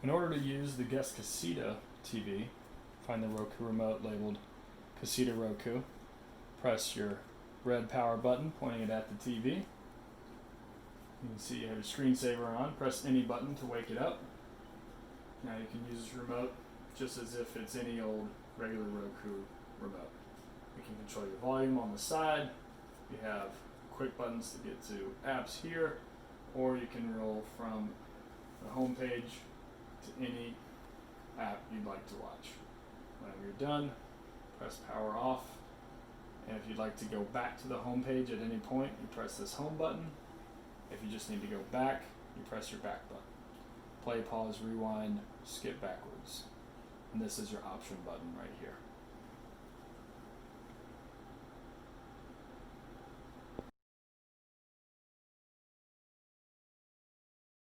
In order to use the Guest Casita TV, find the Roku remote labeled Casita Roku. Press your red power button pointing it at the TV. You can see you have your screensaver on. Press any button to wake it up. Now you can use this remote just as if it's any old regular Roku remote. You can control your volume on the side. You have quick buttons to get to apps here, or you can roll from the home page to any app you'd like to watch. Whenever you're done, press power off. And if you'd like to go back to the home page at any point, you press this home button. If you just need to go back, you press your back button. Play, pause, rewind, skip backwards. And this is your option button right here.